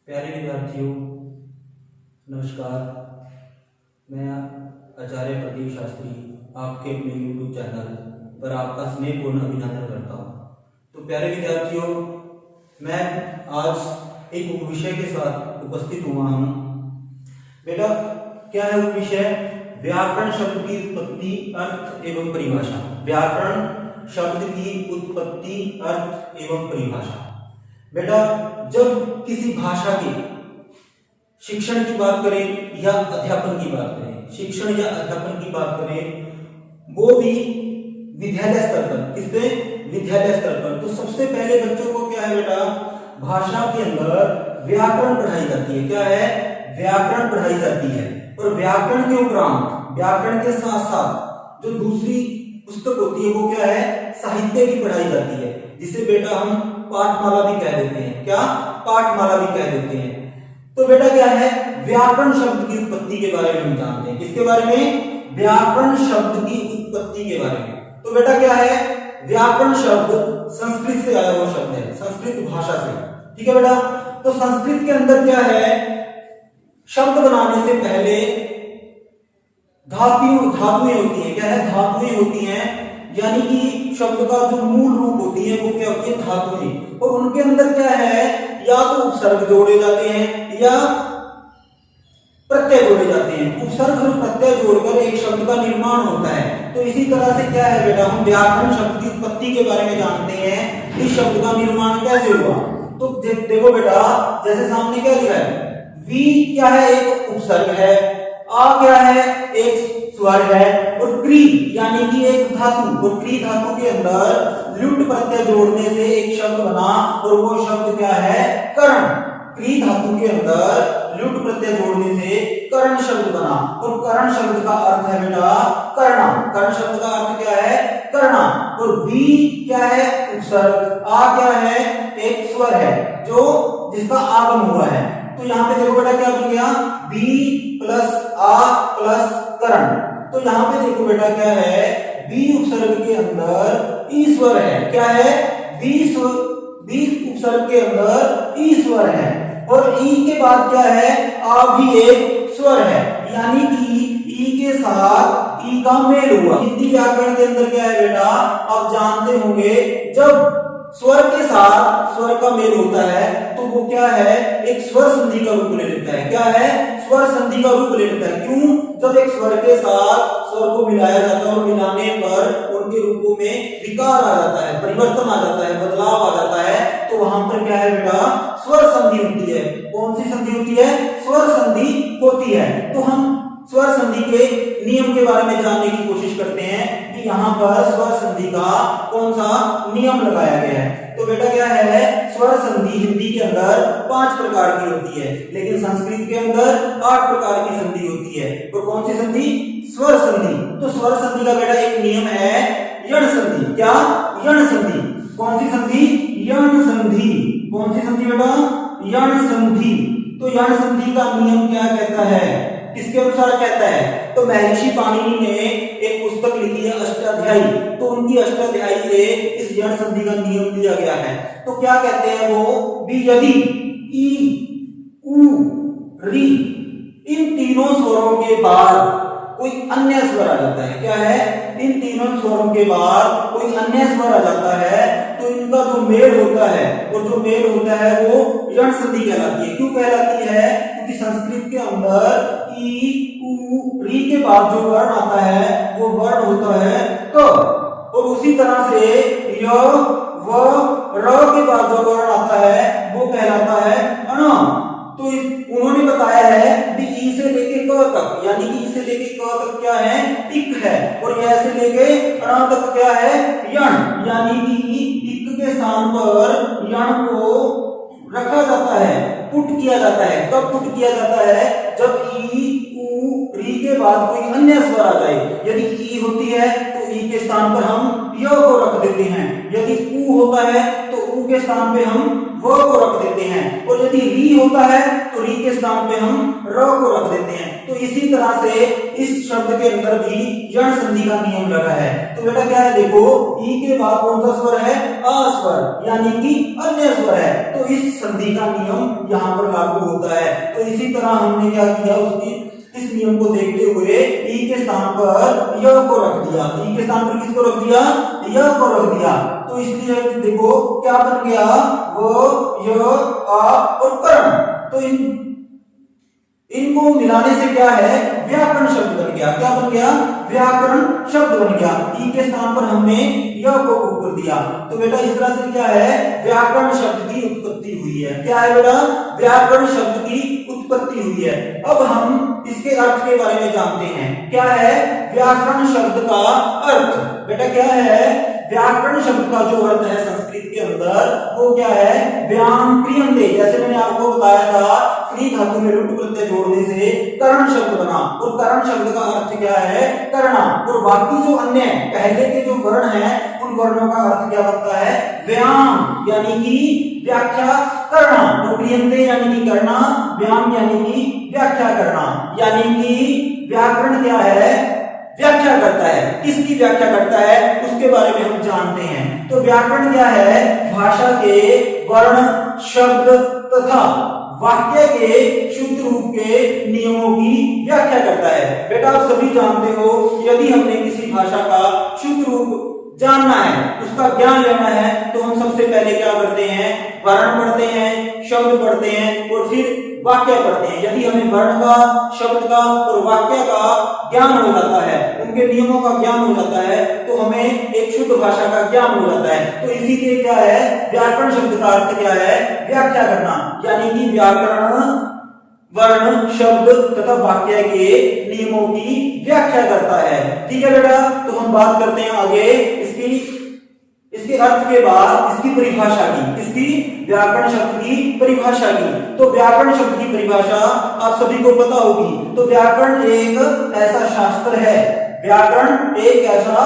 प्यारे विद्यार्थियों, नमस्कार। मैं आचार्य प्रदीप शास्त्री आपके अपने YouTube चैनल पर आपका स्नेहपूर्ण अभिनंदन करता हूँ। तो प्यारे विद्यार्थियों, मैं आज एक विषय के साथ उपस्थित हुआ हूँ। बेटा, क्या है वो विषय? व्याकरण शब्द की उत्पत्ति, अर्थ एवं परिभाषा। व्याकरण शब्द की उत्पत्ति, अर्थ एवं परिभाषा। बेटा, जब किसी भाषा के शिक्षण की बात करें या अध्यापन की बात करें, शिक्षण या अध्यापन की बात करें, वो भी विद्यालय स्तर पर, किसपे? विद्यालय स्तर पर। तो सबसे पहले बच्चों को क्या है बेटा, भाषा के अंदर व्याकरण पढ़ाई जाती है। क्या है? व्याकरण पढ़ाई जाती है। और व्याकरण के उपरांत, व्याकरण के साथ साथ जो दूसरी पुस्तक होती है वो क्या है? साहित्य की पढ़ाई जाती है, जिसे बेटा हम पाठमाला भी कह देते हैं। क्या? पाठमाला भी कह देते हैं। तो बेटा क्या है? व्याकरण शब्द की उत्पत्ति के बारे में हम जानते हैं। किसके बारे में? व्याकरण शब्द की उत्पत्ति के बारे में। तो बेटा क्या है? व्याकरण शब्द संस्कृत से आया हुआ शब्द है, संस्कृत भाषा से। ठीक है बेटा? तो संस्कृत के अंदर क्या है, शब्द बनाने से पहले धातुएं होती हैं। क्या है? धातुएं होती हैं, यानी कि शब्द का जो मूल रूप होती है वो क्या होती है? धातुएं। और उनके अंदर क्या है, या तो उपसर्ग जोड़े जाते हैं या प्रत्यय जोड़े जाते हैं। उपसर्ग और प्रत्यय जोड़कर एक शब्द का निर्माण होता है। तो इसी तरह से क्या है बेटा, हम व्याकरण शब्द की उत्पत्ति के बारे में जानते हैं। इस शब्द का निर्माण कैसे हुआ? तो देखो बेटा, जैसे सामने क्या लिखा है, वी क्या है? एक उपसर्ग है। आ क्या है? एक स्वर है। और क्री यानी कि एक धातु, और क्री धातु के अंदर ल्युट प्रत्यय जोड़ने से एक शब्द बना, और वो शब्द क्या है? कर्ण। क्री धातु के अंदर ल्युट प्रत्यय जोड़ने से कर्ण शब्द बना। और कर्ण शब्द का अर्थ है बेटा करना। कर्ण शब्द का अर्थ क्या है? करना। और वी क्या है? उपसर्ग। आ क्या है? एक स्वर है जो जिसका आगम हुआ है। तो यहाँ पे देखो बेटा क्या बन गया, बी प्लस आ प्लस कर्ण। तो यहाँ पे देखो बेटा क्या है, बी उपसर्ग के अंदर ईश्वर है। क्या है? बी उपसर्ग के अंदर ईश्वर है। और ई के बाद क्या है? आ भी एक स्वर है, यानी कि ई के साथ ई का मेल हुआ। हिंदी व्याकरण के अंदर क्या है बेटा, आप जानते होंगे, जब स्वर के साथ स्वर का मेल होता है तो वो क्या है? एक स्वर संधि का रूप ले लेता है। क्या है? स्वर संधि का रूप ले लेता है। क्यों? जब एक स्वर के साथ स्वर को मिलाया जाता है और मिलाने पर उनके रूपों में विकार आ जाता है, परिवर्तन आ जाता है, बदलाव आ जाता है, तो वहां पर क्या है बेटा? स्वर संधि होती है। कौन सी संधि होती है? स्वर संधि होती है। तो हम स्वर संधि के नियम के बारे में जानने की कोशिश करते हैं कि यहाँ पर स्वर संधि का कौन सा नियम लगाया गया है। तो बेटा क्या है, स्वर संधि हिंदी के अंदर 5 प्रकार की होती है, लेकिन संस्कृत के अंदर 8 प्रकार की संधि होती है। तो कौन सी संधि? स्वर संधि। तो स्वर संधि का बेटा एक नियम है यण संधि। क्या? यण संधि। कौन सी संधि? यण संधि। कौन सी संधि बेटा? यण संधि। तो यण संधि का नियम क्या कहता है, किसके अनुसार कहता है? तो महर्षि पाणिनि ने एक पुस्तक लिखी है अष्टाध्यायी, तो उनकी अष्टाध्यायी से इस यण संधि का नियम दिया गया है। तो क्या कहते हैं वो, भी यदि ई, उ, री इन तीनों स्वरों के बाद कोई अन्य स्वर आ जाता है। क्या है? इन तीनों स्वरों के बाद कोई अन्य स्वर आ जाता है, तो इनका जो मेल होता है, और जो मेल होता है वो यण संधि कहलाती है। क्यों कहलाती है? क्योंकि संस्कृत के अंदर ई, उ, री के बाद जो वर्ण आता है वो वर्ण होता है क। और उसी तरह से य, व, र के बाद जो वर्ण आता है वो कहलाता है अण। तो उन्होंने बताया है कि ई से लेके क तक, यानी कि ई से लेके क तक क्या है? इक है। और य से लेके अण तक क्या है? यण। यानी कि इक के स्थान पर यण को रखा जाता है, पुट किया जाता है। कब पुट किया जाता है? जब ई, उ, री के बाद कोई अन्य स्वर आ जाए। यदि ई होती है तो ई के स्थान पर हम य को रख देते हैं। यदि उ होता है तो उ के स्थान पे हम व को रख देते हैं, और यदि री होता है तो री के स्थान पे हम र को रख देते हैं। तो इसी तरह से इस शब्द के अंदर भी यण संधि का नियम लगा है। तो बेटा क्या है, देखो ई के बाद कौन सा स्वर है, अ स्वर, यानी कि अन्य स्वर है। तो इस संधि का नियम यहाँ पर लागू होता है। तो इसी तरह हमने क्या किया, उसकी इस नियम को देखते हुए ई के स्थान पर य को रख दिया। ई के स्थान पर किसको रख दिया, य को रख दिया। तो इसलिए देखो क्या बन गया, वो य आ और कर्ण। तो इनको मिलाने से क्या है, व्याकरण शब्द बन गया। क्या बन गया, व्याकरण शब्द बन गया। ई के स्थान पर हमने य को ऊपर दिया। तो बेटा इस तरह से क्या है, व्याकरण शब्द की उत्पत्ति हुई है। क्या है बेटा, व्याकरण शब्द की उत्पत्ति हुई है। अब हम इसके अर्थ के बारे में जानते हैं। क्या है व्याकरण शब्द का अर्थ, बेटा क्या है, व्याकरण शब्द का जो अर्थ है संस्कृत के अंदर वो क्या है, व्याम क्रियन्ते। जैसे मैंने आपको बताया था, क्री धातु में लुट प्रत्यय जोड़ने से कर्ण शब्द बना, और कर्ण शब्द का अर्थ क्या है, करना। और बाकी जो अन्य पहले के जो वर्ण हैं उन वर्णों का अर्थ क्या बनता है, व्याम यानी कि व्याख्या करना। तो क्रियन्ते यानी कि करना, व्याम यानी कि व्याख्या करना। यानी कि व्याकरण क्या है, व्याख्या करता है। किसकी व्याख्या करता है उसके बारे में हम जानते हैं। तो व्याकरण क्या है, भाषा के वर्ण, शब्द तथा वाक्य के शुद्ध रूप के नियमों की व्याख्या करता है। बेटा आप सभी जानते हो, यदि हमने किसी भाषा का शुद्ध रूप जानना है, उसका ज्ञान लेना है, तो हम सबसे पहले क्या करते हैं, वर्ण पढ़ते हैं, शब्द पढ़ते हैं और फिर वाक्य पढ़ते हैं। यदि हमें वर्ण का, शब्द का और वाक्य का ज्ञान हो जाता है, उनके नियमों का ज्ञान हो जाता है, तो हमें एक शुद्ध भाषा का ज्ञान हो जाता है। तो इसीलिए क्या है, व्याकरण शब्द का अर्थ क्या है, व्याख्या करना। यानी कि व्याकरण वर्ण, शब्द तथा वाक्य के नियमों की व्याख्या करता है। ठीक है बेटा, तो हम बात करते हैं आगे इसके अर्थ के बाद इसकी परिभाषा की, इसकी व्याकरण शब्द की परिभाषा की। तो व्याकरण शब्द की परिभाषा आप सभी को पता होगी। तो व्याकरण एक ऐसा शास्त्र है, व्याकरण एक ऐसा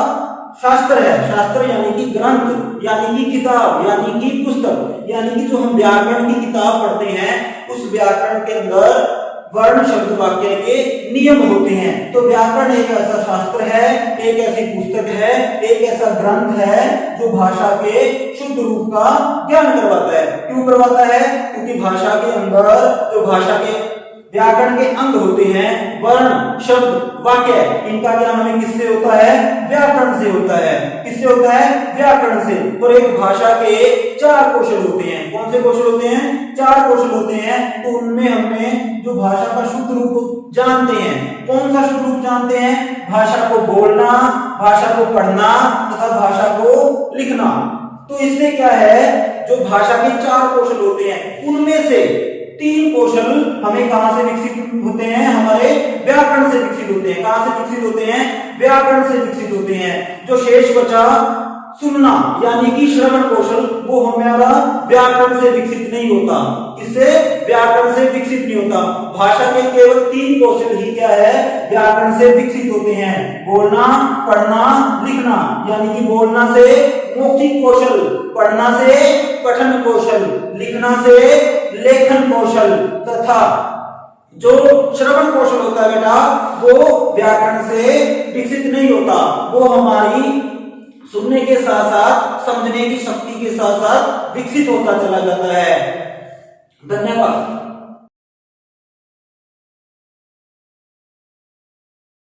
शास्त्र है, शास्त्र यानी कि ग्रंथ, यानी कि किताब, यानी कि पुस्तक, यानी कि जो हम व्याकरण की किताब पढ़ते हैं उस व्याकरण के अंदर वर्ण, शब्द, वाक्य के नियम होते हैं। तो व्याकरण एक ऐसा शास्त्र है, एक ऐसी पुस्तक है, एक ऐसा ग्रंथ है जो भाषा के शुद्ध रूप का ज्ञान करवाता है। क्यों करवाता है, क्योंकि भाषा के अंदर जो भाषा के व्याकरण के अंग होते हैं, वर्ण, शब्द, वाक्य, इनका ज्ञान हमें किससे होता है, व्याकरण से होता है। किससे होता है, व्याकरण से। और एक भाषा के 4 कौशल होते हैं। कौन से कौशल होते हैं, 4 कौशल होते हैं। तो उनमें हमने जो भाषा का शुद्ध रूप जानते हैं, कौन सा शुद्ध रूप जानते हैं, भाषा को बोलना, भाषा को पढ़ना तथा भाषा को लिखना। तो इससे क्या है, जो भाषा के 4 कौशल होते हैं उनमें से 3 कौशल हमें कहां से विकसित होते हैं, हमारे व्याकरण से विकसित होते हैं। कहां से विकसित होते हैं, व्याकरण से विकसित होते हैं। जो शेष बचा सुनना यानी कि श्रवण कौशल, वो हमारा व्याकरण से विकसित नहीं होता। इससे व्याकरण से विकसित नहीं होता। भाषा के केवल 3 कौशल ही क्या है, व्याकरण से विकसित होते हैं, बोलना, पढ़ना, लिखना। यानी कि बोलना से मौखिक कौशल, पढ़ना से पठन कौशल, लिखना से लेखन कौशल तथा जो श्रवण कौशल होता है बेटा वो व्याकरण से विकसित नहीं होता। वो हमारी सुनने के साथ साथ समझने की शक्ति के साथ साथ विकसित होता चला जाता है। धन्यवाद।